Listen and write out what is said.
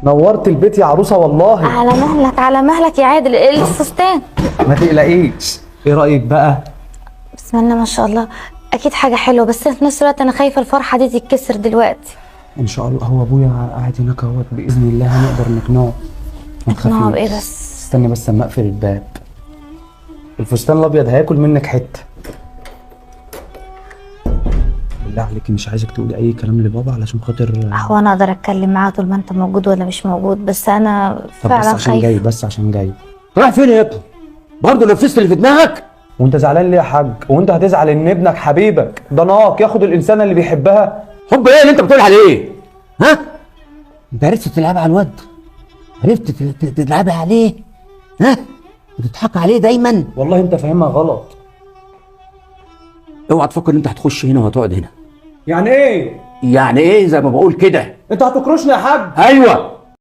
نورت البيت يا عروسه والله. على مهلك على مهلك يا عادل، ايه الفستان؟ ما تقلقيش. ايه رايك بقى؟ بسم الله ما شاء الله، اكيد حاجه حلوه، بس في نفس الوقت انا خايفه الفرحه دي تتكسر دلوقتي. ان شاء الله. هو ابويا قاعد هناك اهوت، باذن الله هنقدر نقنعه. ما نقنعه بايه تخافيش. بس؟ استني بس اما اقفل الباب. الفستان الابيض هياكل منك حته. بالله عليكي مش عايزك تقولي اي كلام لبابا علشان خاطر. هو انا اقدر اتكلم معاه طول ما انت موجود ولا مش موجود؟ بس انا طب فعلا بس عشان خايفه. جاي، بس عشان جاي. رايح فين يا ابني؟ برضه نفذت اللي في دماغك؟ وانت زعلان ليه يا حاج؟ وانت هتزعل ان ابنك حبيبك ده ناق ياخد الانسانه اللي بيحبها؟ حب ايه اللي انت بتقول عليه؟ ها؟ انت عرفت تلعب على الواد؟ عرفت تلعب عليه؟ ها؟ بتضحك عليه دايما؟ والله انت فاهمها غلط. اوعى تفكر ان انت هتخش هنا وهتقعد هنا. يعني ايه؟ يعني ايه زي ما بقول كده؟ انت هتكرشني يا حاج؟ ايوه